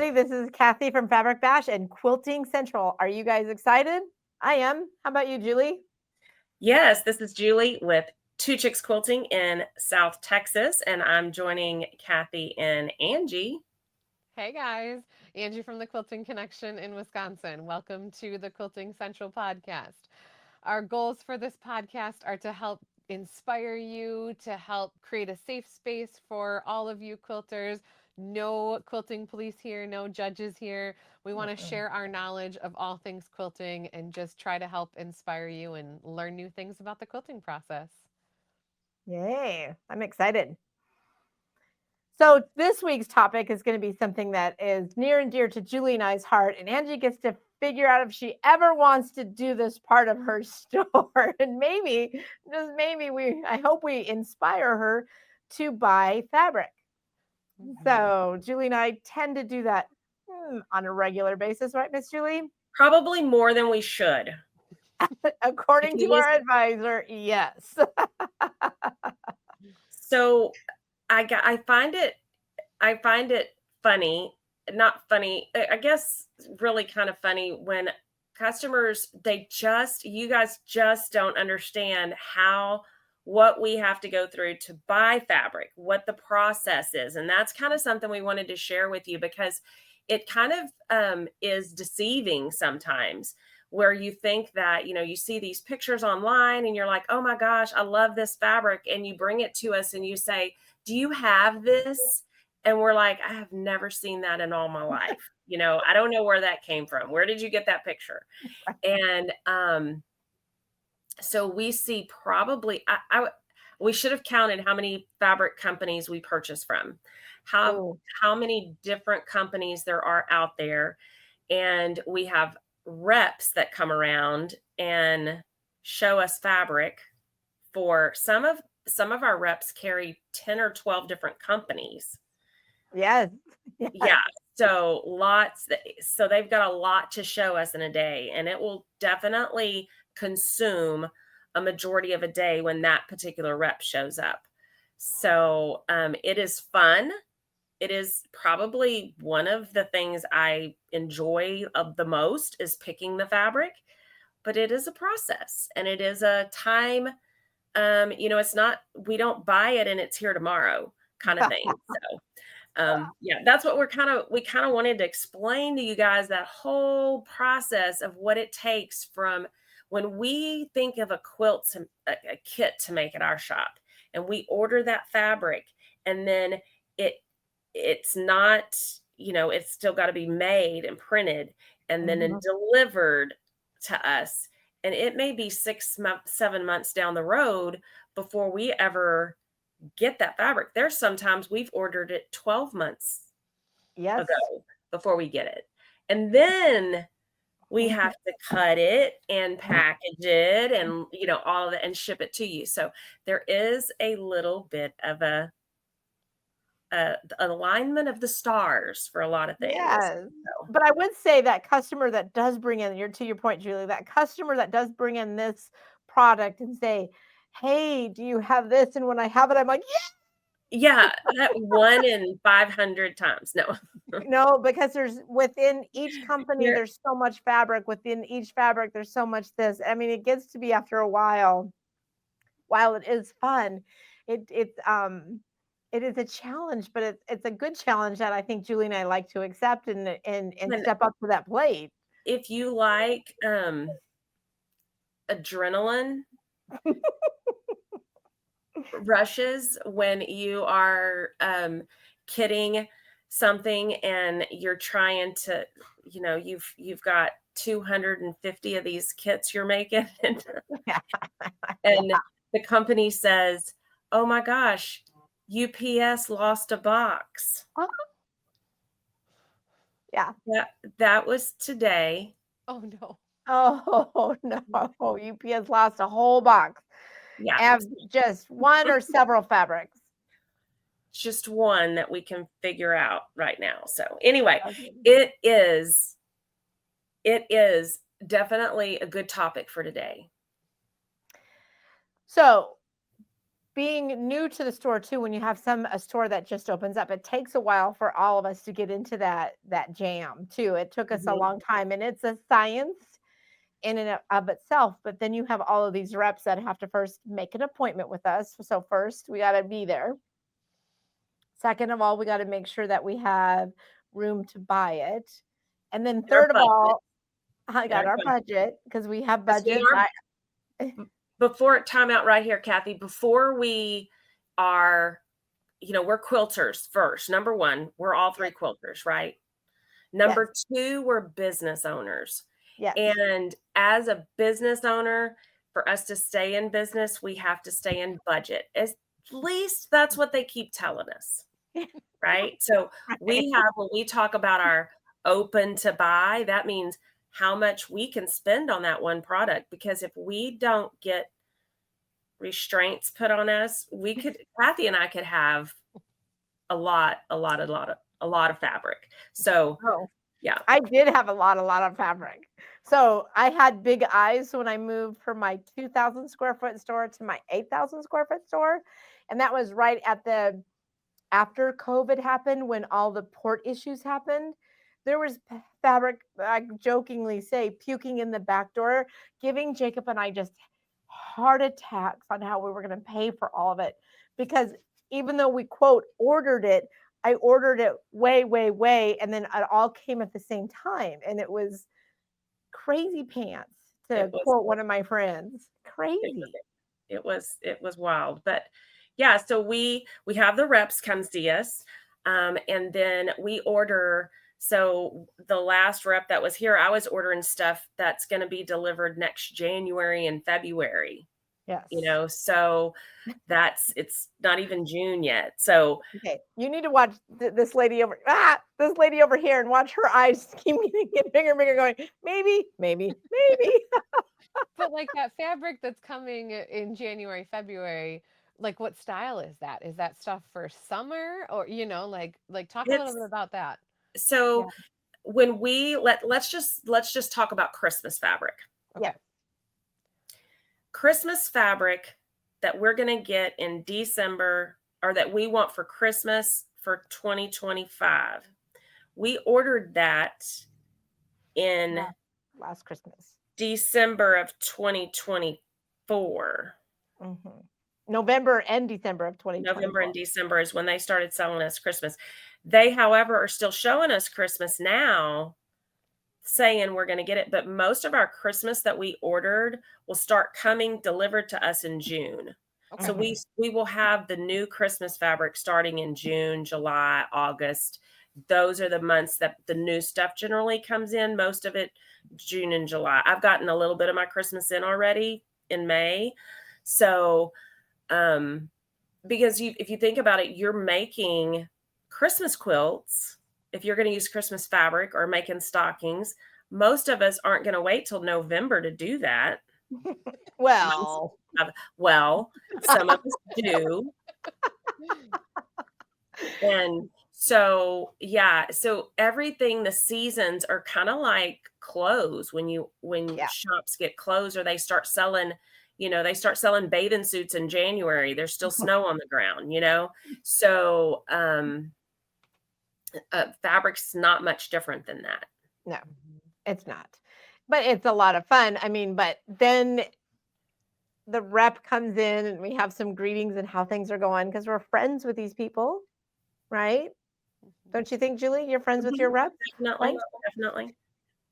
everybody. This is Cathy from Fabric Bash and Quilting Central. Are you guys excited? I am. How about you, Julie? Yes, this is Julie with Two Chicks Quilting in South Texas, and I'm joining Cathy and Angie. Hey guys, Angie from the Quilting Connection in Wisconsin. Welcome to the Quilting Central Podcast. Our goals for this podcast are to help inspire you, to help create a safe space for all of you quilters. No quilting police here, no judges here. We want to share our knowledge of all things quilting and just try to help inspire you and learn new things about the quilting process. Yay, I'm excited. So this week's topic is going to be something that is near and dear to Julie and I's heart, and Angie gets to figure out if she ever wants to do this part of her store. And maybe, just maybe, I hope we inspire her to buy fabric. So Julie and I tend to do that on a regular basis, right, Miss Julie? Probably more than we should. According to our advisor, yes. So I find it funny, not funny, I guess really kind of funny when customers, you guys just don't understand what we have to go through to buy fabric, what the process is. And that's kind of something we wanted to share with you because it kind of is deceiving sometimes, where you think that, you see these pictures online and you're like, oh my gosh, I love this fabric. And you bring it to us and you say, do you have this? And we're like, I have never seen that in all my life. I don't know where that came from. Where did you get that picture? And so we see probably, we should have counted how many fabric companies we purchase from, how many different companies there are out there. And we have reps that come around and show us fabric for some of our reps carry 10 or 12 different companies. Yes. Yeah. So they've got a lot to show us in a day, and it will definitely consume a majority of a day when that particular rep shows up. So it is fun. It is probably one of the things I enjoy the most is picking the fabric, but it is a process and it is a time. It's not, we don't buy it and it's here tomorrow kind of thing. So that's what we kind of wanted to explain to you guys, that whole process of what it takes from when we think of a quilt, a kit to make at our shop, and we order that fabric, and then it's not, it's still got to be made and printed and then delivered to us. And it may be 6 months, 7 months down the road before we ever get that fabric. There's sometimes we've ordered it 12 months ago before we get it. And then we have to cut it and package it and, all of it and ship it to you. So there is a little bit of an alignment of the stars for a lot of things. Yes. But I would say that customer that does bring in, to your point, Julie, that customer that does bring in this product and say, hey, do you have this? And when I have it, I'm like, yeah, that 1 in 500 times. No, because there's within each company, there's so much fabric. Within each fabric, there's so much this. I mean, it gets to be after a while it is fun, it is a challenge, but it's a good challenge that I think Julie and I like to accept and step up to that plate. If you like adrenaline rushes when you are kitting something and you're trying to, you've got 250 of these kits you're making and the company says, oh my gosh, UPS lost a box. Yeah. That was today. Oh no. Oh no. UPS lost a whole box. Yeah. And just one or several fabrics. Just one that we can figure out right now. So anyway, it is definitely a good topic for today. So being new to the store too, when you have a store that just opens up, it takes a while for all of us to get into that jam too. It took us a long time, and it's a science in and of itself. But then you have all of these reps that have to first make an appointment with us. So first we got to be there. Second of all, we got to make sure that we have room to buy it. And then third of all, I got our budget, because we have budget. Time out right here, Cathy, before we are, we're quilters first. Number one, we're all three quilters, right? Number two, we're business owners. Yes. And as a business owner, for us to stay in business, we have to stay in budget. At least that's what they keep telling us, right? So when we talk about our open to buy, that means how much we can spend on that one product. Because if we don't get restraints put on us, Cathy and I could have a lot of fabric. So yeah, I did have a lot of fabric. So I had big eyes when I moved from my 2,000 square foot store to my 8,000 square foot store. And that was right after COVID happened, when all the port issues happened. There was fabric, I jokingly say, puking in the back door, giving Jacob and I just heart attacks on how we were going to pay for all of it. Because even though we, quote, ordered it, I ordered it way, and then it all came at the same time. And it was crazy pants, to quote one of my friends. Crazy. It was wild. But yeah, so we have the reps come see us. And then we order. So the last rep that was here, I was ordering stuff that's going to be delivered next January and February. Yes. So it's not even June yet. So okay, you need to watch this lady over here, and watch her eyes keep getting bigger and bigger, going, maybe. But like that fabric that's coming in January, February, like what style is that? Is that stuff for summer, or like talk a little bit about that? So when we let's just talk about Christmas fabric. Okay. Yeah. Christmas fabric that we're going to get in December, or that we want for Christmas for 2025. We ordered that in last Christmas, December of 2024. Mm-hmm. November and December of 2024. November and December is when they started selling us Christmas. They, however, are still showing us Christmas now, saying we're going to get it. But most of our Christmas that we ordered will start coming delivered to us in June. Okay. So we will have the new Christmas fabric starting in June, July, August. Those are the months that the new stuff generally comes in. Most of it June and July. I've gotten a little bit of my Christmas in already in May. So, because if you think about it, you're making Christmas quilts. If you're going to use Christmas fabric or making stockings, most of us aren't going to wait till November to do that. Well, some of us do. And so, so everything, the seasons are kind of like clothes. When shops get closed, or they start selling, bathing suits in January, there's still snow on the ground, So, fabric's not much different than that. No, it's not. But it's a lot of fun. I mean, but then the rep comes in and we have some greetings and how things are going, because we're friends with these people, right? Don't you think, Julie? You're friends with your rep? Definitely.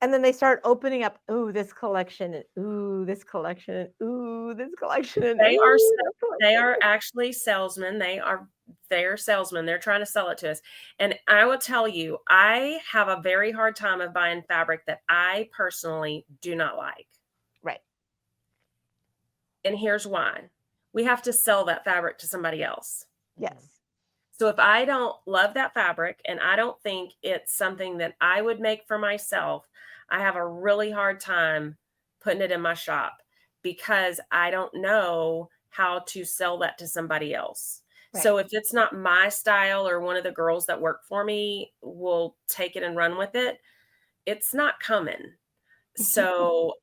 And then they start opening up, ooh, this collection, and ooh, this collection, and ooh, this collection. And they are actually salesmen. They're salesmen. They're trying to sell it to us. And I will tell you, I have a very hard time of buying fabric that I personally do not like. Right. And here's why. We have to sell that fabric to somebody else. Yes. So if I don't love that fabric and I don't think it's something that I would make for myself, I have a really hard time putting it in my shop, because I don't know how to sell that to somebody else. Right. So if it's not my style, or one of the girls that work for me will take it and run with it, it's not coming. So,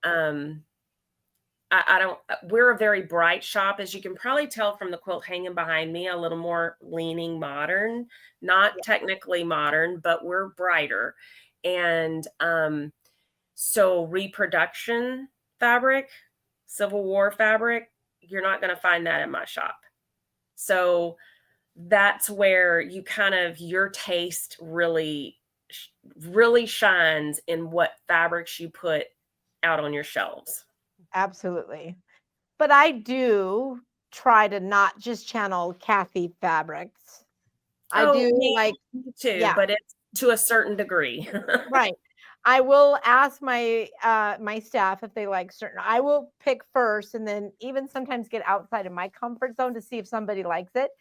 I don't, we're a very bright shop, as you can probably tell from the quilt hanging behind me, a little more leaning modern, not Yeah. technically modern, but we're brighter. And so reproduction fabric, Civil War fabric, you're not going to find that in my shop. So that's where you kind of, your taste really shines in what fabrics you put out on your shelves. Absolutely. But I do try to not just channel Cathy fabrics. I do Me too, yeah, but it's to a certain degree. right. I will ask my my staff if they like certain. I will pick first, and then even sometimes get outside of my comfort zone to see if somebody likes it,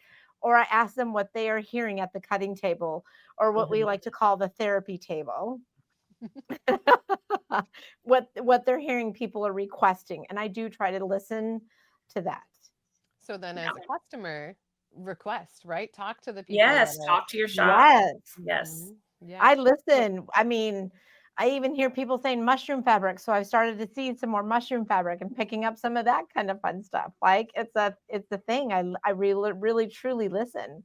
or I ask them what they are hearing at the cutting table, or what we Mhm. like to call the therapy table. What they're hearing people are requesting, and I do try to listen to that. So then as a customer, request, right? Talk to the people Yes, that talk to your shop. Yes. Yes. Yeah. I So listen. I mean, I even hear people saying mushroom fabric, so I've started to see some more mushroom fabric and picking up some of that kind of fun stuff. Like it's a thing. I really truly listen.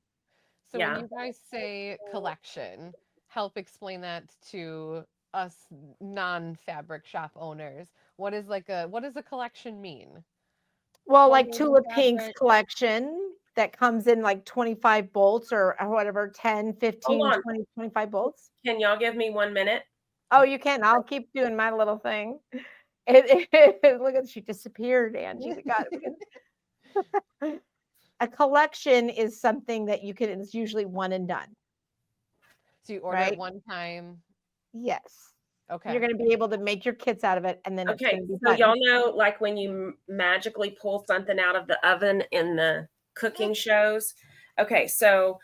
so when Yeah. you guys say collection, help explain that to us non-fabric shop owners. What does a collection mean? Well, like Coordinating Tulip Pink's fabric. collection that comes in like 25 bolts or whatever, 10, Hold 15, on. 20, 25 bolts. Can y'all give me 1 minute? Oh, you can. I'll keep doing my little thing. Look at she disappeared, Angie. We got it. A collection is something that you can, it's usually one and done, So you order it right? one time. Yes. You're Okay. going to be able to make your kits out of it, and then it's Okay, going to be so done. y'all know, like when you magically pull something out of the oven in the cooking shows. Okay, so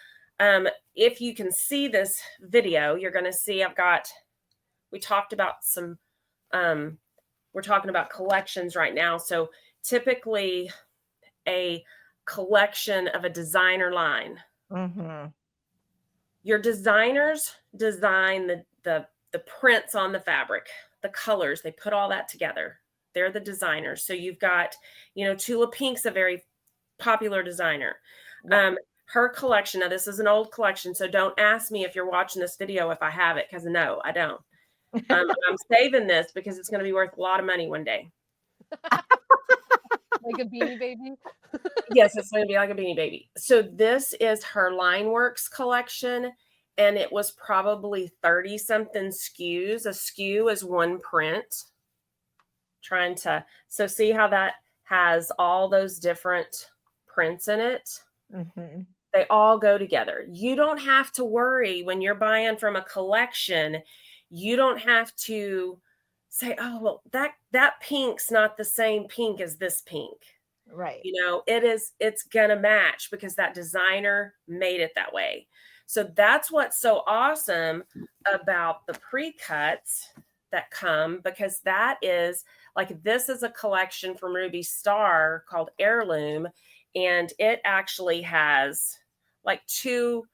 if you can see this video, you're going to see we talked about some, we're talking about collections right now. So typically a collection of a designer line. Mm-hmm. Your designers design the prints on the fabric, the colors, they put all that together. They're the designers. So you've got, Tula Pink's a very popular designer. Yeah. Her collection, now this is an old collection, so don't ask me if you're watching this video if I have it, because no, I don't. I'm saving this because it's going to be worth a lot of money one day. Like a Beanie Baby. Yes, it's going to be like a Beanie Baby. So this is her Lineworks collection, and it was probably 30 something SKUs. A SKU is one print. So see how that has all those different prints in it? Mm-hmm. They all go together. You don't have to worry when you're buying from a collection. You don't have to say, oh, well, that pink's not the same pink as this pink. Right. It's gonna match because that designer made it that way. So that's what's so awesome about the pre-cuts that come, because that is like, this is a collection from Ruby Star called Heirloom, and it actually has like two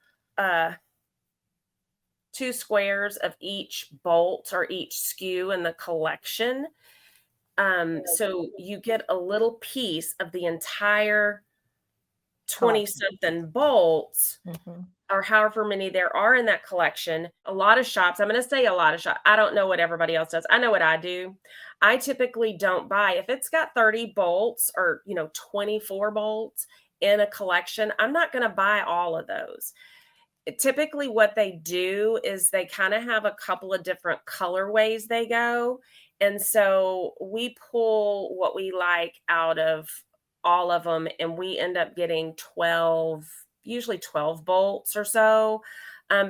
squares of each bolt or each SKU in the collection. So you get a little piece of the entire 20 something bolts, Mm-hmm. or however many there are in that collection. A lot of shops, I'm going to say a lot of shops, I don't know what everybody else does. I know what I do. I typically don't buy, if it's got 30 bolts or 24 bolts in a collection, I'm not going to buy all of those. Typically what they do is they kind of have a couple of different colorways they go. And so we pull what we like out of all of them, and we end up getting usually 12 bolts or so.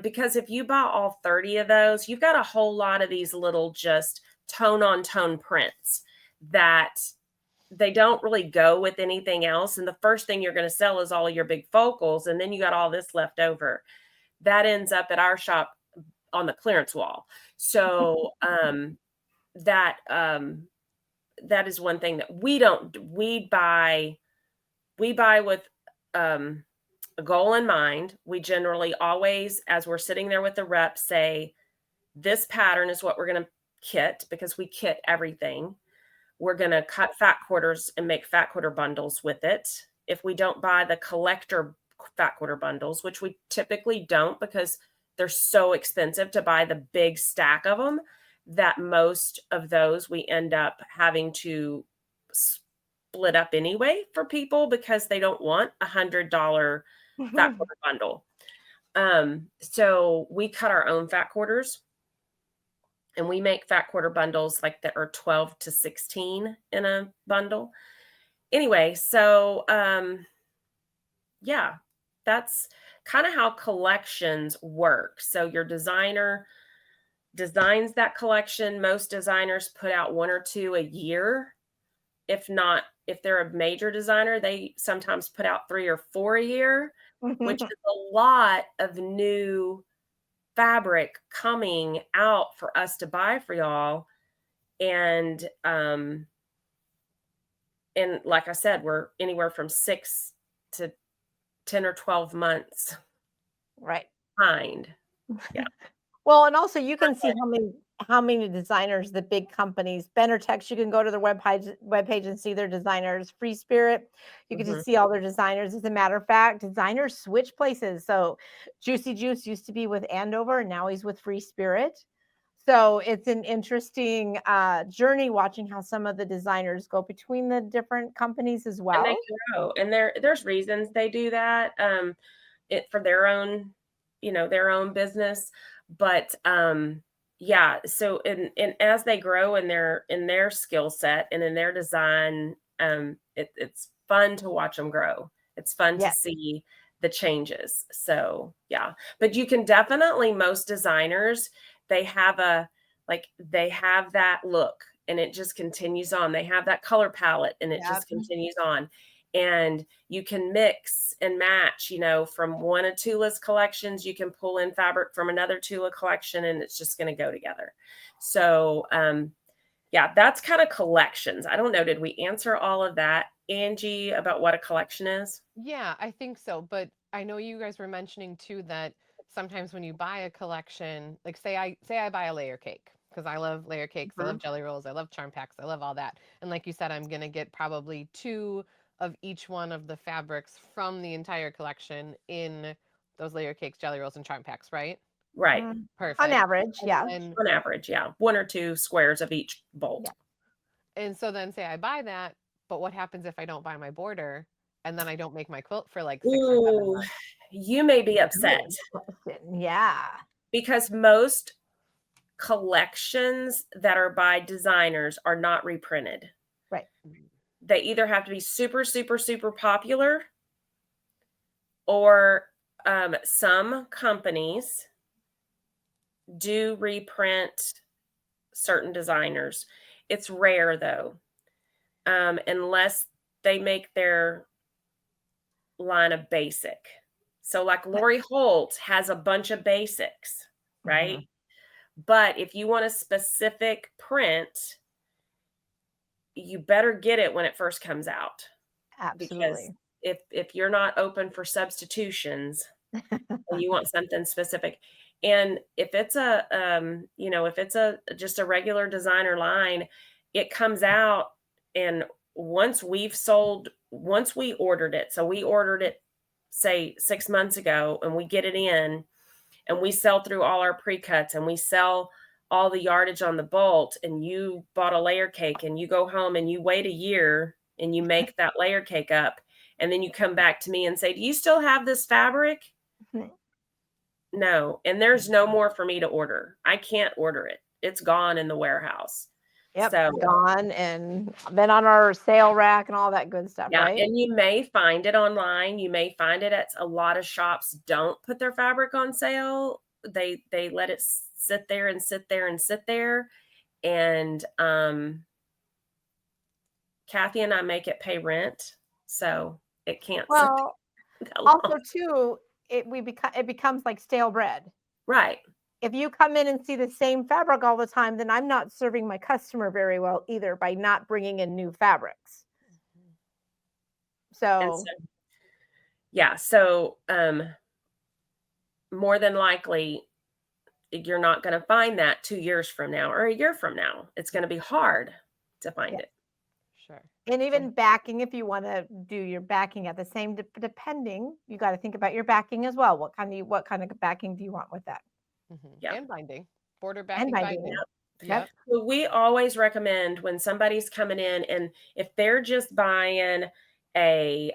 Because if you buy all 30 of those, you've got a whole lot of these little just tone on tone prints that they don't really go with anything else. And the first thing you're going to sell is all your big focals. And then you got all this left over. That ends up at our shop on the clearance wall. So that is one thing that we buy with a goal in mind. We generally always, as we're sitting there with the rep, say, this pattern is what we're going to kit, because we kit everything. we're going to cut fat quarters and make fat quarter bundles with it. If we don't buy the collector fat quarter bundles, which we typically don't because they're so expensive to buy the big stack of them, that most of those we end up having to split up anyway for people because they don't want $100 fat quarter bundle. So we cut our own fat quarters, and we make fat quarter bundles like that are 12 to 16 in a bundle. Anyway, so yeah, that's kind of how collections work. So your designer designs that collection. Most designers put out 1 or 2 a year. If they're a major designer, they sometimes put out 3 or 4 a year, which is a lot of new fabric coming out for us to buy for y'all. And like I said, we're anywhere from 6 to 10 or 12 months Right. behind. Yeah. Well, and also you can see how many designers the big companies, Benertex, you can go to their webpage and see their designers. Free Spirit, you can just see all their designers. As a matter of fact, designers switch places. So Juicy Juice used to be with Andover, and now he's with Free Spirit. So it's an interesting journey watching how some of the designers go between the different companies as well. And they grow. And there's reasons they do that. For their own, their own business. But yeah, so and as they grow in their skill set and in their design, it's fun to watch them grow. It's fun to see the changes. So yeah, but you can definitely, most designers, they have that look, and it just continues on. They have that color palette, and it just continues on. And you can mix and match, from one of Tula's collections, you can pull in fabric from another Tula collection, and it's just going to go together. So, yeah, that's kind of collections. I don't know. Did we answer all of that, Angie, about what a collection is? Yeah, I think so. But I know you guys were mentioning too that sometimes when you buy a collection, like say I buy a layer cake, because I love layer cakes, I love jelly rolls, I love charm packs, I love all that. And like you said, I'm going to get probably 2 of each one of the fabrics from the entire collection in those layer cakes, jelly rolls, and charm packs, right? Right. Perfect. On average, And on average, 1 or 2 squares of each bolt. And so then say I buy that, but what happens if I don't buy my border and then I don't make my quilt for like 6 or 7 months? You may be upset. Yeah. Because most collections that are by designers are not reprinted. Right. They either have to be super, super, super popular, or some companies do reprint certain designers. It's rare though, unless they make their line of basic. So like Lori Holt has a bunch of basics, right? But if you want a specific print, you better get it when it first comes out. Absolutely. Because if you're not open for substitutions, and you want something specific, and if it's just a regular designer line, it comes out, and once we ordered it, so we ordered it say 6 months ago, and we get it in, and we sell through all our pre-cuts, and we sell all the yardage on the bolt, and you bought a layer cake, and you go home and you wait a year and you make that layer cake up, and then you come back to me and say, do you still have this fabric? No. And there's no more for me to order. I can't order it. It's gone in the warehouse. Yep, So gone and been on our sale rack and all that good stuff, right? And you may find it online. You may find it at a lot of shops don't put their fabric on sale. They let it sit there and sit there and sit there. And Cathy and I make it pay rent, so it can't sit there that long. Also too, it becomes like stale bread. Right. If you come in and see the same fabric all the time, then I'm not serving my customer very well either by not bringing in new fabrics. So more than likely, you're not going to find that 2 years from now or a year from now. It's going to be hard to find it. And even backing, if you want to do your backing at the same, depending, you got to think about your backing as well. What kind of backing do you want with that? Yeah. And binding, border And backing, binding. binding. Yep. So we always recommend when somebody's coming in, and if they're just buying a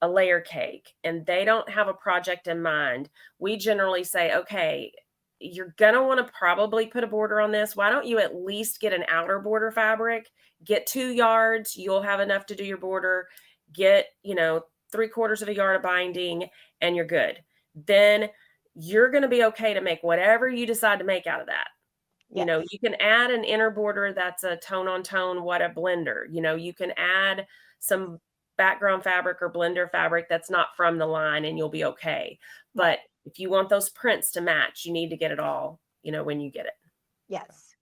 layer cake and they don't have a project in mind, we generally say, okay, you're going to want to probably put a border on this. Why don't you at least get an outer border fabric, get 2 yards, you'll have enough to do your border, get, 3/4 of a yard of binding, and you're good. Then you're going to be okay to make whatever you decide to make out of that. Yes. You can add an inner border that's a tone on tone, what a blender. You can add some background fabric or blender fabric that's not from the line, and you'll be okay. But if you want those prints to match, you need to get it all, when you get it. Yes.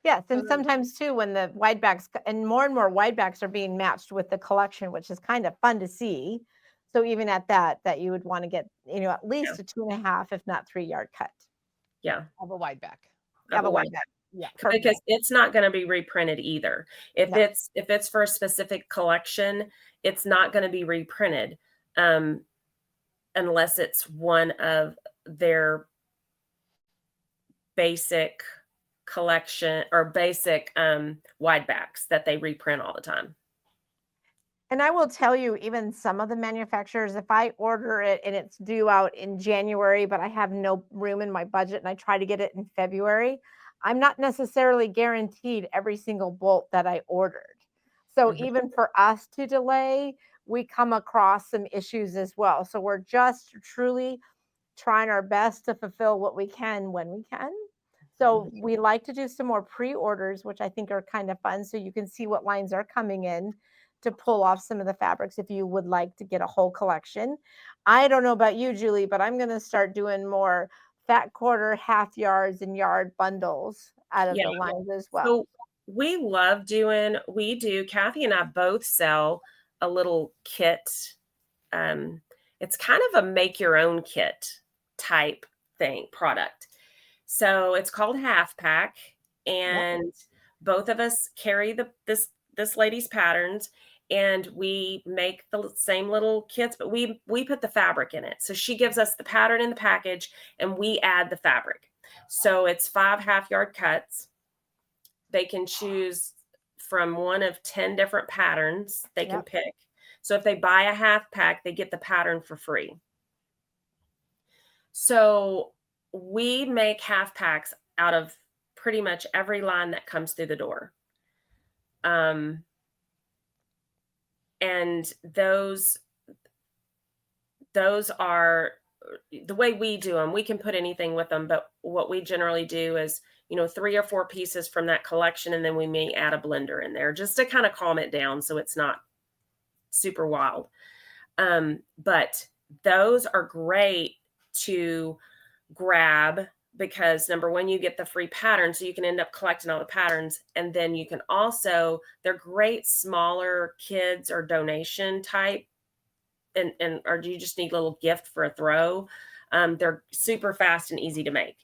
Yes. And sometimes too, when the wide backs and more wide backs are being matched with the collection, which is kind of fun to see. So even at that you would want to get, at least a 2.5, if not 3 yard cut. Yeah. Of a wide back. Have a wide back. Yeah. Because it's not going to be reprinted either. If it's for a specific collection, it's not going to be reprinted unless it's one of their basic collection or basic wide backs that they reprint all the time. And I will tell you, even some of the manufacturers, if I order it and it's due out in January, but I have no room in my budget and I try to get it in February, I'm not necessarily guaranteed every single bolt that I ordered. So even for us to delay, we come across some issues as well. So we're just truly trying our best to fulfill what we can when we can. So we like to do some more pre-orders, which I think are kind of fun. So you can see what lines are coming in to pull off some of the fabrics if you would like to get a whole collection. I don't know about you, Julie, but I'm going to start doing more fat quarter, half yards, and yard bundles out of the lines as well. So we do, Cathy and I both sell a little kit. It's kind of a make your own kit type product. So it's called Half Pack, and both of us carry this lady's patterns, and we make the same little kits, but we put the fabric in it. So she gives us the pattern in the package and we add the fabric. So it's 5 half-yard cuts. They can choose from one of 10 different patterns they can pick. So if they buy a half pack, they get the pattern for free. So we make half packs out of pretty much every line that comes through the door. And those are the way we do them. We can put anything with them, but what we generally do is, 3 or 4 pieces from that collection, and then we may add a blender in there just to kind of calm it down so it's not super wild. But those are great to grab because number one, you get the free pattern, so you can end up collecting all the patterns. And then you can also, they're great smaller kids or donation type, or do you just need a little gift for a throw? They're super fast and easy to make.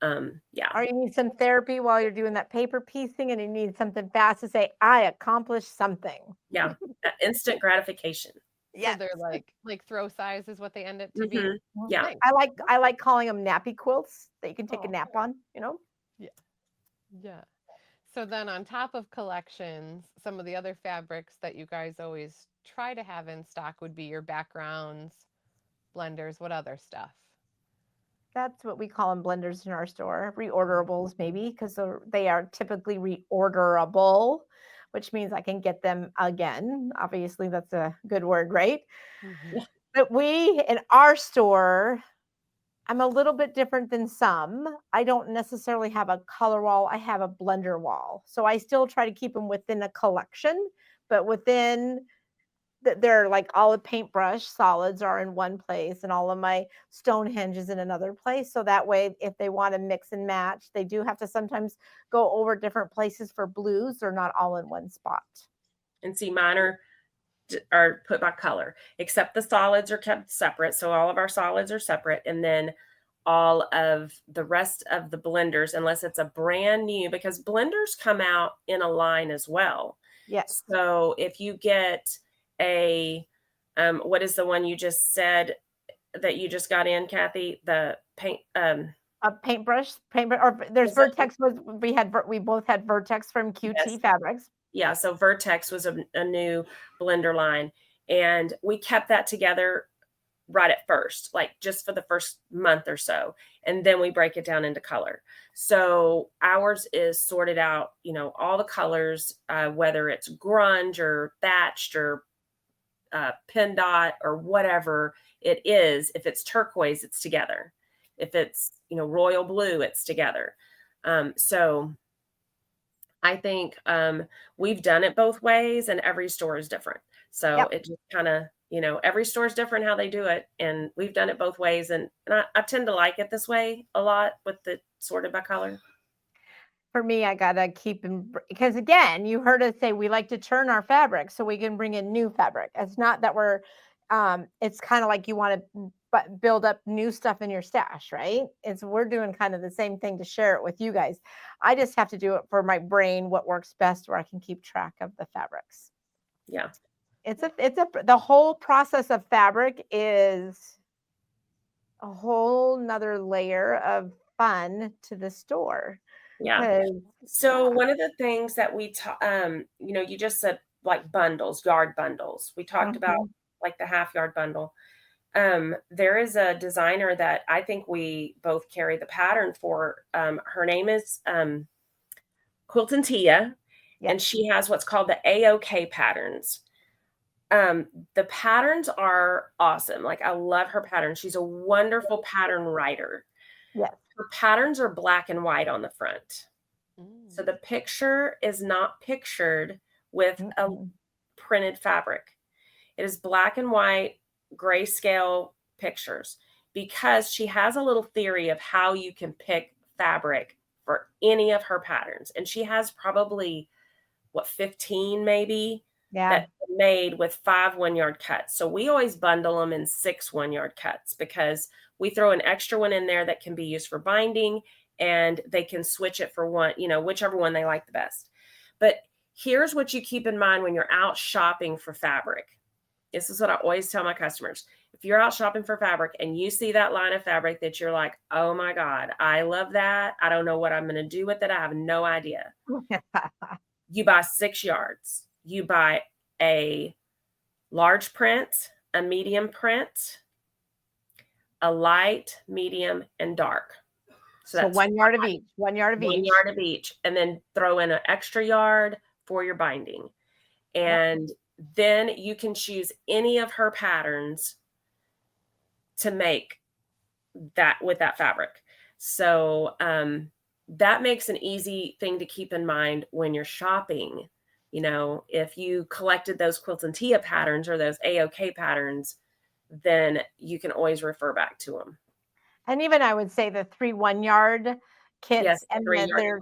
Or you need some therapy while you're doing that paper piecing and you need something fast to say, I accomplished something. Yeah. Instant gratification. So they're like throw size is what they end up to be. Yeah. Nice. I like calling them nappy quilts that you can take a nap on, Yeah. So then on top of collections, some of the other fabrics that you guys always try to have in stock would be your backgrounds, blenders, what other stuff? That's what we call them, blenders in our store. Reorderables, maybe, because they are typically reorderable, which means I can get them again. Obviously, that's a good word, right? But in our store, I'm a little bit different than some. I don't necessarily have a color wall. I have a blender wall. So I still try to keep them within a collection, but within they're like all the paintbrush solids are in one place and all of my Stonehenge is in another place. So that way, if they want to mix and match, they do have to sometimes go over different places for blues. They're not all in one spot. And see, mine are put by color, except the solids are kept separate. So all of our solids are separate. And then all of the rest of the blenders, unless it's a brand new, because blenders come out in a line as well. Yes. So if you get a, what is the one you just said that you just got in, Cathy? The paint, A paintbrush, or there's was it, Vertex. We both had Vertex from QT yes. Fabrics. Yeah. So Vertex was a new blender line, and we kept that together right at first, like just for the first month or so. And then we break it down into color. So ours is sorted out, all the colors, whether it's grunge or thatched or pin dot or whatever it is. If it's turquoise, it's together. If it's, royal blue, it's together. So I think we've done it both ways, and every store is different. So Yep. it just kind of, every store is different how they do it. And we've done it both ways. And I tend to like it this way a lot with the sorted by color. For me, I gotta keep in, because again, you heard us say we like to turn our fabric so we can bring in new fabric. It's not that we're, it's kind of like you want to build up new stuff in your stash, right? We're doing kind of the same thing to share it with you guys. I just have to do it for my brain, what works best, where I can keep track of the fabrics. Yeah. The whole process of fabric is a whole nother layer of fun to the store. Yeah. So one of the things that we you just said like bundles, yard bundles. We talked about like the half yard bundle. There is a designer that I think we both carry the pattern for. Her name is Quilting Tia, and she has what's called the AOK patterns. The patterns are awesome. Like, I love her patterns. She's a wonderful pattern writer. Yes. Her patterns are black and white on the front. So the picture is not pictured with a printed fabric. It is black and white, grayscale pictures, because she has a little theory of how you can pick fabric for any of her patterns. And she has probably 15 maybe that made with 5 1-yard cuts. So we always bundle them in 6 1-yard cuts, because we throw an extra one in there that can be used for binding, and they can switch it for one, whichever one they like the best. But here's what you keep in mind when you're out shopping for fabric. This is what I always tell my customers. If you're out shopping for fabric and you see that line of fabric that you're like, oh my God, I love that. I don't know what I'm going to do with it. I have no idea. You buy 6 yards. You buy a large print, a medium print, a light, medium, and dark. So that's 1 yard of each. 1 yard of each. 1 yard of each. And then throw in an extra yard for your binding. And then you can choose any of her patterns to make that with that fabric. So that makes an easy thing to keep in mind when you're shopping. If you collected those Quilting Tia patterns or those AOK patterns, then you can always refer back to them. And even I would say the 3 1-yard kits, and they're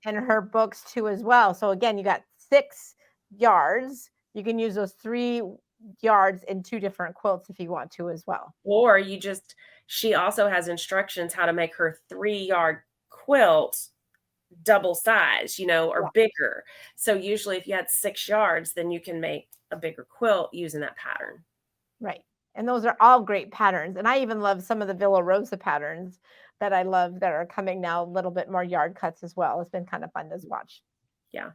in her books too as well. So again, you got 6 yards. You can use those 3 yards in 2 different quilts if you want to as well. Or she also has instructions how to make her 3-yard quilt double size, or bigger. So usually if you had 6 yards, then you can make a bigger quilt using that pattern. Right. And those are all great patterns. And I even love some of the Villa Rosa patterns that I love that are coming now, a little bit more yard cuts as well. It's been kind of fun to watch. Yeah.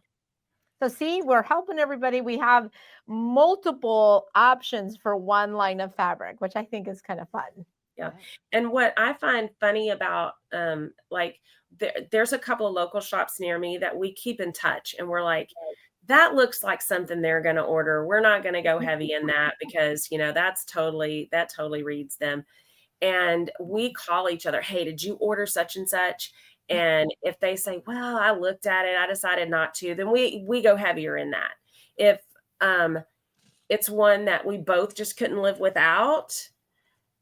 So see, we're helping everybody. We have multiple options for one line of fabric, which I think is kind of fun. Yeah. And what I find funny about, there's a couple of local shops near me that we keep in touch, and we're like, that looks like something they're going to order. We're not going to go heavy in that because, that totally reads them. And we call each other, hey, did you order such and such? And if they say, well, I looked at it, I decided not to, then we go heavier in that. If it's one that we both just couldn't live without,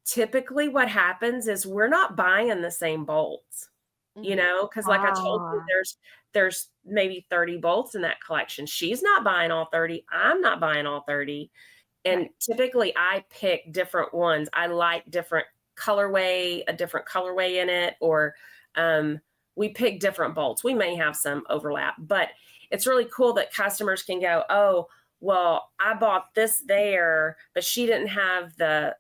typically what happens is we're not buying the same bolts, because like I told you, there's maybe 30 bolts in that collection. She's not buying all 30. I'm not buying all 30. And typically I pick different ones. I like a different colorway in it, or we pick different bolts. We may have some overlap, but it's really cool that customers can go, oh, well, I bought this there, but she didn't have the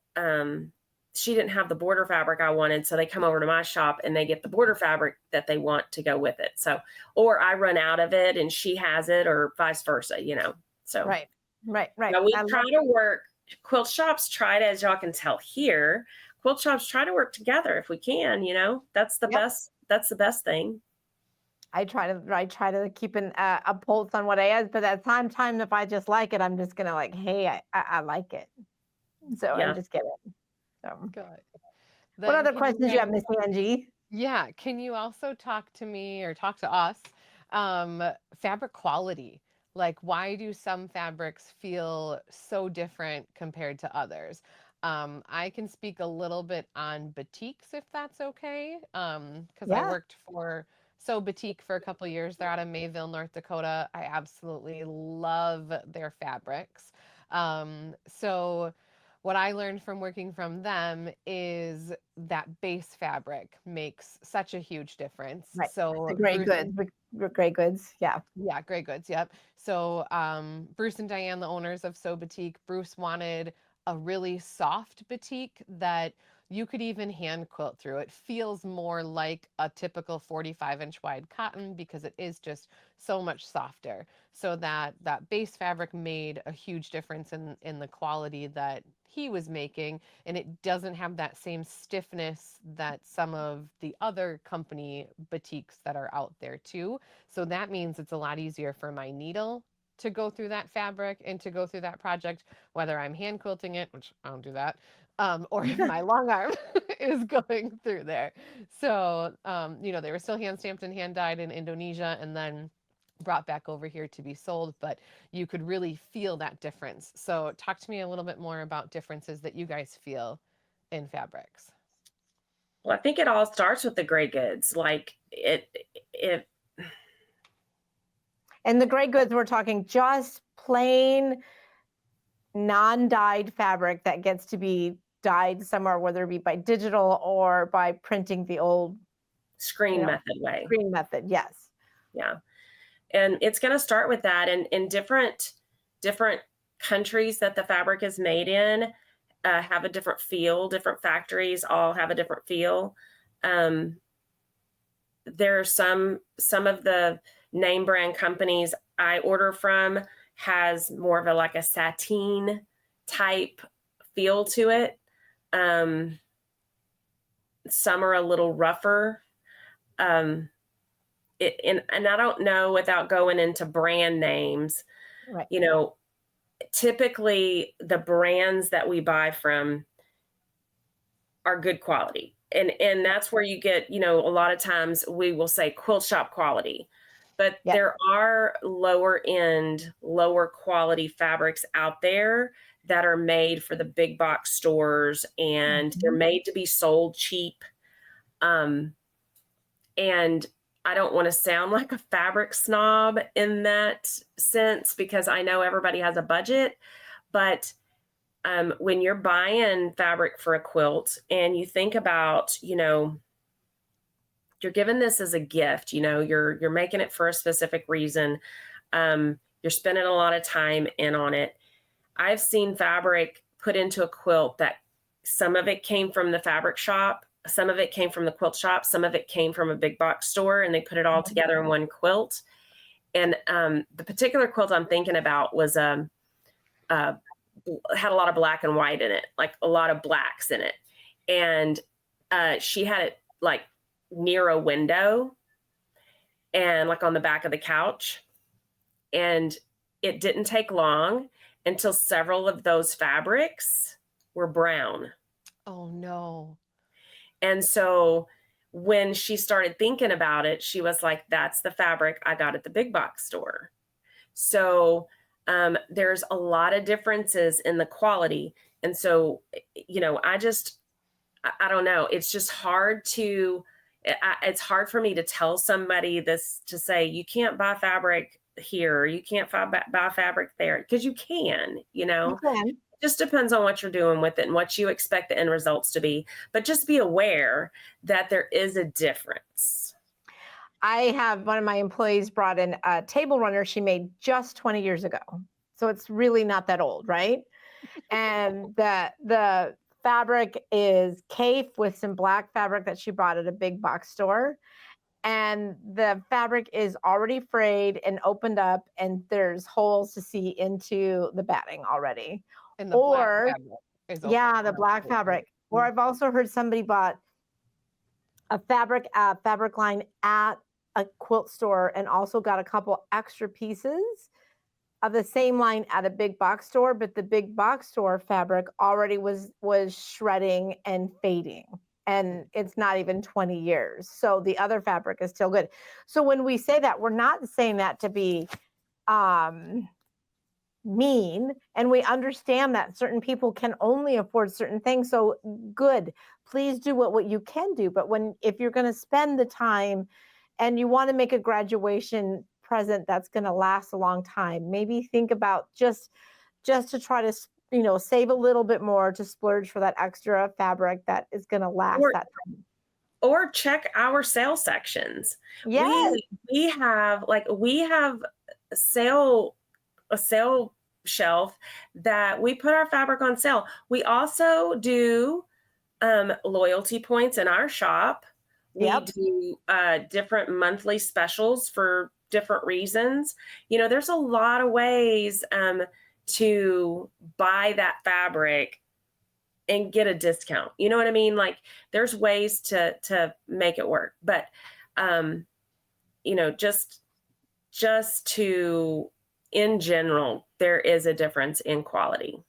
border fabric I wanted. So they come over to my shop and they get the border fabric that they want to go with it. So, or I run out of it and she has it, or vice versa, so. Right. Now we try to work, quilt shops try to, as y'all can tell here, quilt shops try to work together if we can, that's the best thing. I try to keep a pulse on what I is, but at the time, if I just like it, I'm just gonna like, hey, I like it, so I just get it. So Good. what other questions you have, Miss Angie? Yeah, can you also talk to me or talk to us, fabric quality? Like, why do some fabrics feel so different compared to others? I can speak a little bit on batiks, if that's okay, because I worked for So Batik for a couple of years. They're out of Mayville, North Dakota. I absolutely love their fabrics. So what I learned from working from them is that base fabric makes such a huge difference. Right. So The gray goods, gray goods, yeah. Yeah, gray goods, yep. So Bruce and Diane, the owners of So Batik, Bruce wanted a really soft batik that you could even hand quilt through. It feels more like a typical 45-inch wide cotton because it is just so much softer. So that base fabric made a huge difference in the quality that he was making, and it doesn't have that same stiffness that some of the other company batiks that are out there too. So that means it's a lot easier for my needle to go through that fabric and to go through that project, whether I'm hand quilting it, which I don't do that, or if my long arm is going through there. So, they were still hand stamped and hand dyed in Indonesia and then brought back over here to be sold, but you could really feel that difference. So talk to me a little bit more about differences that you guys feel in fabrics. Well, I think it all starts with the gray goods. Like and the gray goods, we're talking just plain non-dyed fabric that gets to be dyed somewhere, whether it be by digital or by printing the old screen method way. Screen method, yes. Yeah. And it's going to start with that. And in different countries that the fabric is made in have a different feel. Different factories all have a different feel. There are some of the name brand companies I order from has more of a sateen type feel to it. Some are a little rougher. And I don't know, without going into brand names, right. Typically the brands that we buy from are good quality. And that's where you get, a lot of times we will say quilt shop quality, but there are lower end, lower quality fabrics out there that are made for the big box stores, and they're made to be sold cheap. And I don't want to sound like a fabric snob in that sense, because I know everybody has a budget, but when you're buying fabric for a quilt and you think about, you're giving this as a gift, you're making it for a specific reason. You're spending a lot of time in on it. I've seen fabric put into a quilt that some of it came from the fabric shop, some of it came from the quilt shop, some of it came from a big box store, and they put it all together in one quilt. And the particular quilt I'm thinking about was had a lot of black and white in it, like a lot of blacks in it. And she had it like near a window and like on the back of the couch. And it didn't take long until several of those fabrics were brown. Oh no. And so when she started thinking about it, she was like, that's the fabric I got at the big box store. So there's a lot of differences in the quality. And so, I don't know. It's just hard it's hard for me to tell somebody this, to say, you can't buy fabric here, you can't buy fabric there, because you can, You can. It just depends on what you're doing with it and what you expect the end results to be. But just be aware that there is a difference. I have one of my employees brought in a table runner she made just 20 years ago. So it's really not that old, right? And the fabric is cafe with some black fabric that she bought at a big box store. And the fabric is already frayed and opened up, and there's holes to see into the batting already. And the black Or fabric is open. yeah, the black fabric. Or I've also heard somebody bought a fabric line at a quilt store and also got a couple extra pieces of the same line at a big box store, but the big box store fabric already was shredding and fading. And it's not even 20 years. So the other fabric is still good. So when we say that, we're not saying that to be mean, and we understand that certain people can only afford certain things. So good, please do what you can do. But if you're going to spend the time and you want to make a graduation present that's going to last a long time, maybe think about just to try to save a little bit more to splurge for that extra fabric that is going to last that time. Or check our sale sections. Yes. We have a sale shelf that we put our fabric on sale. We also do loyalty points in our shop. We do different monthly specials for different reasons. There's a lot of ways to buy that fabric and get a discount. You know what I mean? Like there's ways to make it work, but just to, in general, there is a difference in quality.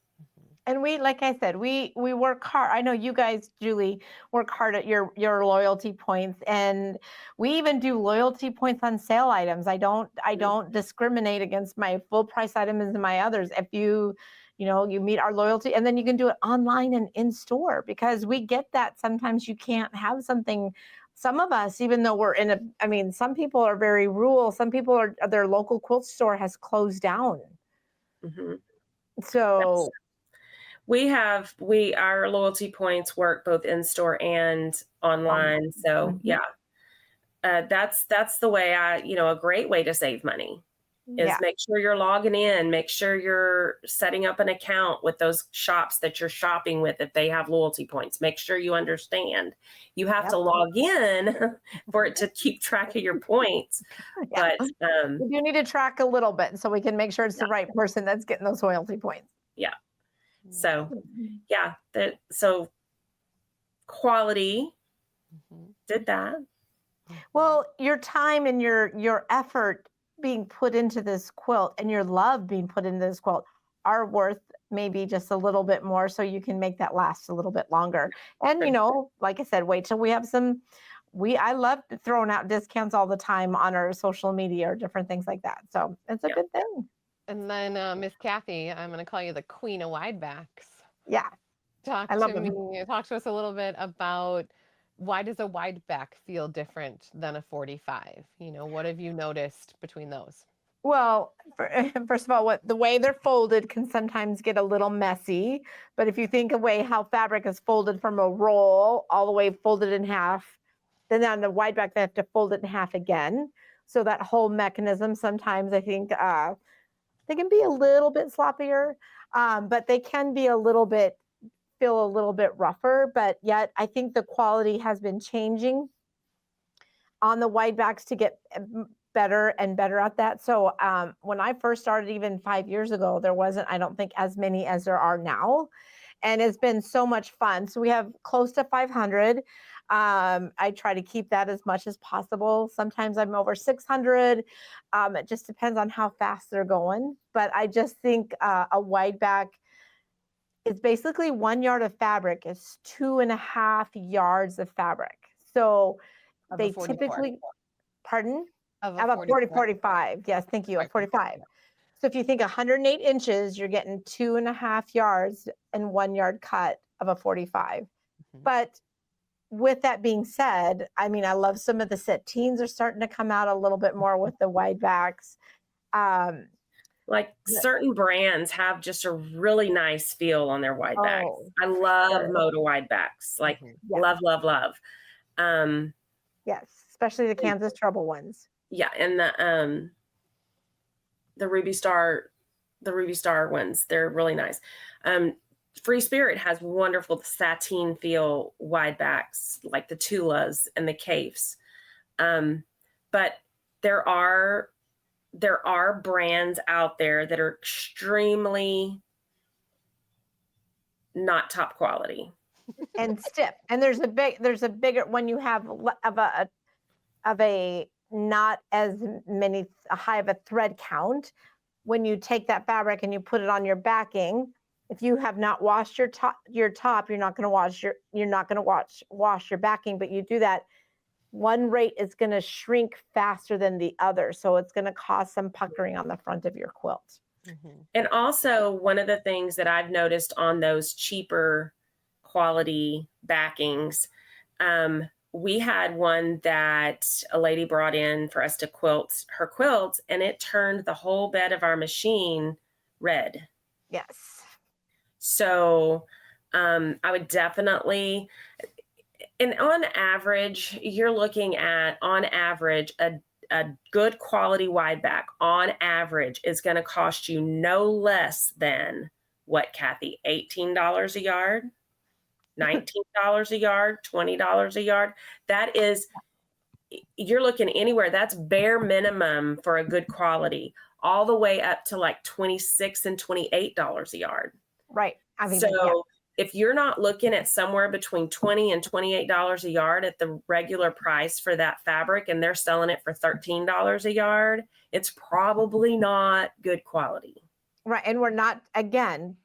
And like I said, we work hard. I know you guys, Julie, work hard at your loyalty points, and we even do loyalty points on sale items. I don't discriminate against my full price items and my others. If you meet our loyalty, and then you can do it online and in store, because we get that sometimes you can't have something. Some of us, even though we're some people are very rural. Some people their local quilt store has closed down. Mm-hmm. So our loyalty points work both in store and online. So yeah, that's the way a great way to save money is make sure you're logging in, make sure you're setting up an account with those shops that you're shopping with. If they have loyalty points, make sure you understand you have to log in for it to keep track of your points. But we do need to track a little bit so we can make sure it's the right person that's getting those loyalty points. Yeah. So so quality did that. Well, your time and your effort being put into this quilt and your love being put into this quilt are worth maybe just a little bit more, so you can make that last a little bit longer. And like I said, wait till we have some. I love throwing out discounts all the time on our social media or different things like that. So it's a good thing. And then Miss Cathy, I'm going to call you the queen of wide backs. Yeah. Talk to us a little bit about, why does a wide back feel different than a 45? What have you noticed between those? Well, first of all, the way they're folded can sometimes get a little messy. But if you think of how fabric is folded from a roll all the way folded in half, then on the wide back, they have to fold it in half again. So that whole mechanism, sometimes I think they can be a little bit sloppier, but they can be feel a little bit rougher. But yet I think the quality has been changing on the wide backs to get better and better at that. So when I first started, even 5 years ago, there wasn't, I don't think, as many as there are now. And it's been so much fun. So we have close to 500. I try to keep that as much as possible. Sometimes I'm over 600. It just depends on how fast they're going. But I just think a wide back is basically 1 yard of fabric is 2.5 yards of fabric. So they typically, pardon? Of a 45. Yes, thank you. A 45. So if you think 108 inches, you're getting 2.5 yards and 1 yard cut of a 45. But with that being said, I love some of the settings are starting to come out a little bit more with the wide backs. Certain brands have just a really nice feel on their wide backs. I love Moda wide backs. Love. Yes, especially the Kansas Trouble ones. Yeah, and the Ruby Star ones, they're really nice. Free Spirit has wonderful sateen feel wide backs like the Tulas and the Caifs. But there are brands out there that are extremely not top quality And stiff. And there's a bigger when you have of a not as many a high of a thread count. When you take that fabric and you put it on your backing, if you have not washed your top, you're not going to wash your backing, but you do that, one rate is going to shrink faster than the other, so it's going to cause some puckering on the front of your quilt. Mm-hmm. And also, one of the things that I've noticed on those cheaper quality backings, we had one that a lady brought in for us to quilt her quilts, and it turned the whole bed of our machine red. Yes. So I would definitely, and on average, you're looking at, on average, a good quality wide back on average is going to cost you no less than what, Cathy? $18 a yard? $19 a yard, $20 a yard. That is, you're looking anywhere. That's bare minimum for a good quality, all the way up to like $26 and $28 a yard. Right. I mean, so if you're not looking at somewhere between $20 and $28 a yard at the regular price for that fabric, and they're selling it for $13 a yard, it's probably not good quality. Right. And we're not, again,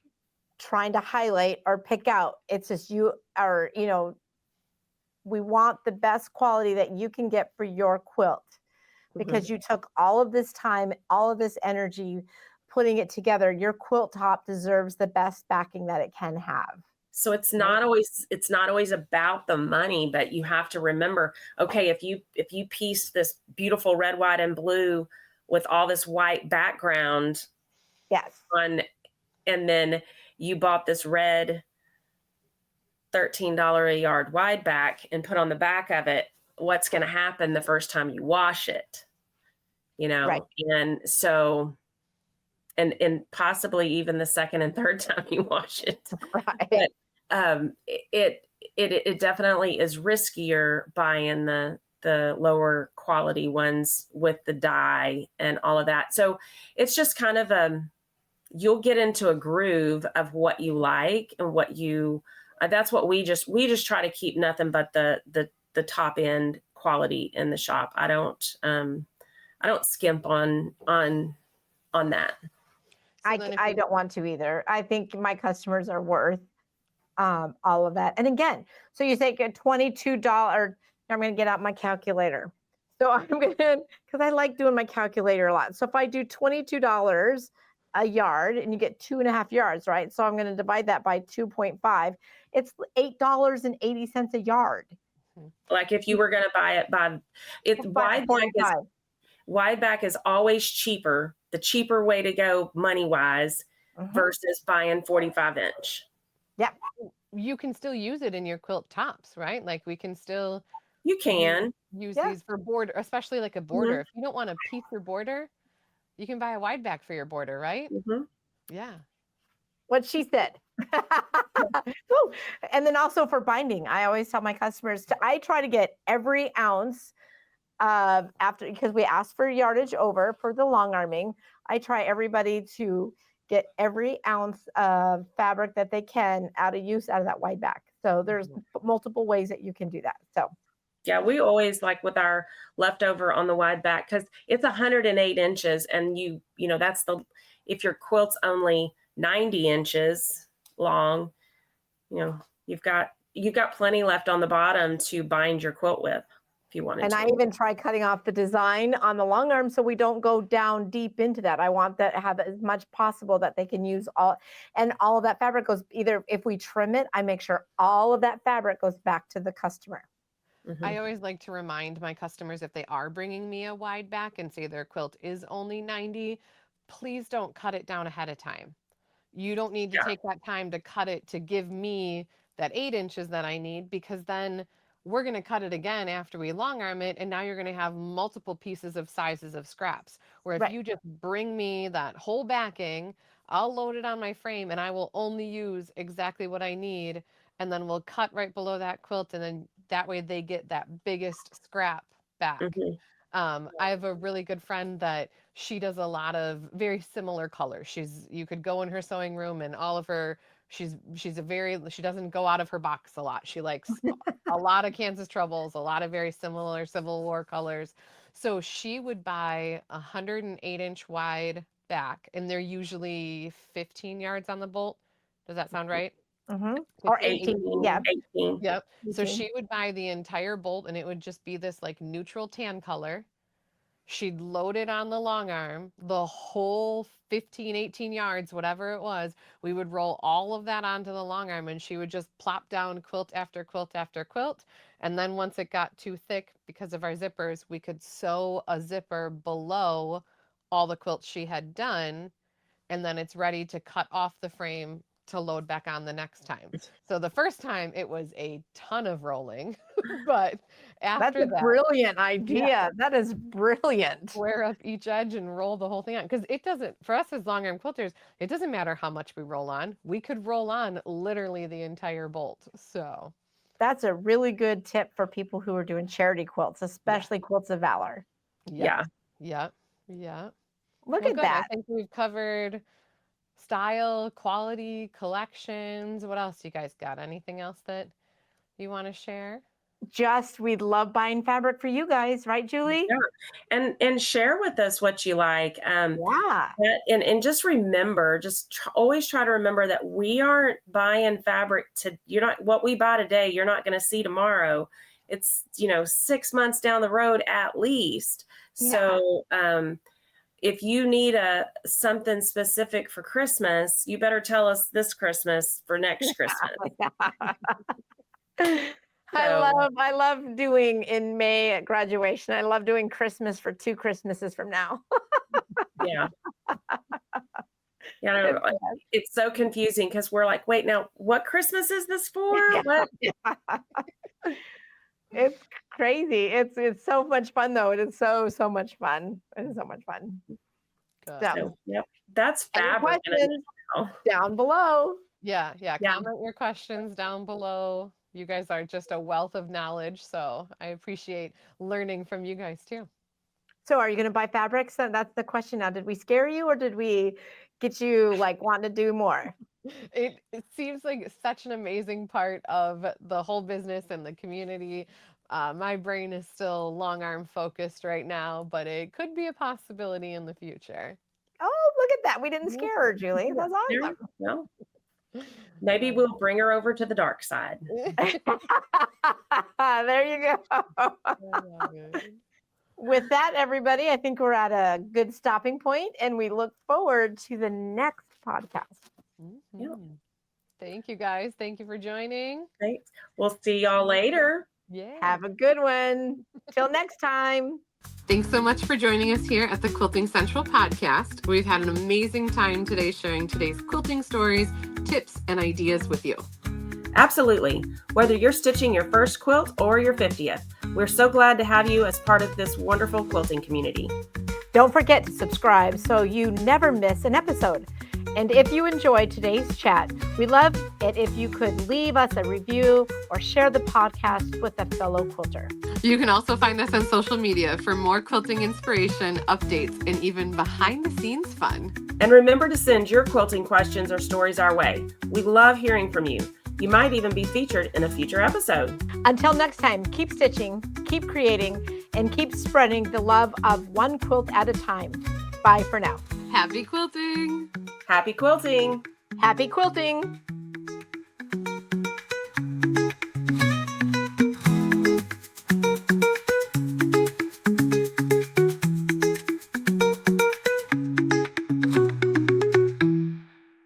trying to highlight or pick out. It's just we want the best quality that you can get for your quilt, because you took all of this time, all of this energy putting it together. Your quilt top deserves the best backing that it can have. So it's not always about the money, but you have to remember, okay, if you piece this beautiful red, white, and blue with all this white background, yes, and then you bought this red $13 a yard wide back and put on the back of it, what's going to happen the first time you wash it? Right. And so, and possibly even the second and third time you wash it. Right. But it definitely is riskier buying the lower quality ones with the dye and all of that. So it's just kind of you'll get into a groove of what you like and what you, that's what we just try to keep nothing but the top end quality in the shop. I don't skimp on that. I don't want to either. I think my customers are worth all of that. And again, so you take a $22, I'm going to get out my calculator. So I'm going to, because I like doing my calculator a lot. So if I do $22 a yard and you get 2.5 yards, right? So I'm going to divide that by 2.5. It's $8.80 a yard. Like if you were going to buy it by wide back is always cheaper, the cheaper way to go money wise versus buying 45 inch. Yeah. You can still use it in your quilt tops, right? Like we can still use these for border, especially like a border. If you don't want to piece your border, you can buy a wide back for your border, right? Yeah. What she said. And then also for binding, I always tell my customers I try to get every ounce after, because we ask for yardage over for the long arming. I try everybody to get every ounce of fabric that they can out of that wide back. So there's multiple ways that you can do that. So yeah, we always like with our leftover on the wide back, because it's 108 inches, and that's if your quilt's only 90 inches long, you've got plenty left on the bottom to bind your quilt with if you wanted to. And I even try cutting off the design on the long arm so we don't go down deep into that. I want that to have as much possible that they can use all of that fabric goes, either if we trim it, I make sure all of that fabric goes back to the customer. I always like to remind my customers, if they are bringing me a wide back and say their quilt is only 90, please don't cut it down ahead of time. You don't need to take that time to cut it to give me that 8 inches that I need, because then we're going to cut it again after we long arm it. And now you're going to have multiple pieces of sizes of scraps. Where if you just bring me that whole backing, I'll load it on my frame and I will only use exactly what I need. And then we'll cut right below that quilt. And then that way they get that biggest scrap back. I have a really good friend that she does a lot of very similar colors. You could go in her sewing room and all of her, she doesn't go out of her box a lot. She likes a lot of Kansas Troubles, a lot of very similar Civil War colors. So she would buy 108-inch wide back, and they're usually 15 yards on the bolt. Does that sound right? Or 18. Yeah. 18. Yep. So she would buy the entire bolt, and it would just be this like neutral tan color. She'd load it on the long arm, the whole 15, 18 yards, whatever it was. We would roll all of that onto the long arm, and she would just plop down quilt after quilt after quilt. And then once it got too thick, because of our zippers, we could sew a zipper below all the quilts she had done. And then it's ready to cut off the frame to load back on the next time. So the first time it was a ton of rolling, but after that's a brilliant idea. Yeah. That is brilliant. Square up each edge and roll the whole thing on. Because it doesn't, for us as long arm quilters, it doesn't matter how much we roll on. We could roll on literally the entire bolt. So that's a really good tip for people who are doing charity quilts, especially Quilts of Valor. Yeah. Look at that. I think we've covered style, quality, collections. What else you guys got? Anything else that you want to share? We'd love buying fabric for you guys, right, Julie? Yeah. And share with us what you like. And just remember, always try to remember that we aren't buying fabric what we buy today, you're not going to see tomorrow. It's, 6 months down the road at least. Yeah. So, if you need something specific for Christmas, you better tell us this Christmas for next Christmas. I love doing in May at graduation. I love doing Christmas for 2 Christmases from now. Yeah. It's so confusing because we're like, wait, now what Christmas is this for? What? It's crazy. It's so much fun though. It is so much fun. It is so much fun. So, that's fabric. Down below. Yeah. Comment your questions down below. You guys are just a wealth of knowledge, so I appreciate learning from you guys too. So are you going to buy fabrics? That's the question now. Did we scare you or did we get you wanting to do more? It seems like such an amazing part of the whole business and the community. My brain is still long arm focused right now, but it could be a possibility in the future. Oh, look at that. We didn't scare her, Julie. That's awesome. No. Maybe we'll bring her over to the dark side. There you go. With that, everybody, I think we're at a good stopping point, and we look forward to the next podcast. Yeah. Thank you, guys. Thank you for joining. Thanks. We'll see y'all later. Yeah. Have a good one. Till next time. Thanks so much for joining us here at the Quilting Central Podcast. We've had an amazing time today sharing today's quilting stories, tips, and ideas with you. Absolutely. Whether you're stitching your first quilt or your 50th, we're so glad to have you as part of this wonderful quilting community. Don't forget to subscribe so you never miss an episode. And if you enjoyed today's chat, we'd love it if you could leave us a review or share the podcast with a fellow quilter. You can also find us on social media for more quilting inspiration, updates, and even behind-the-scenes fun. And remember to send your quilting questions or stories our way. We love hearing from you. You might even be featured in a future episode. Until next time, keep stitching, keep creating, and keep spreading the love of one quilt at a time. Bye for now. Happy quilting! Happy quilting! Happy quilting!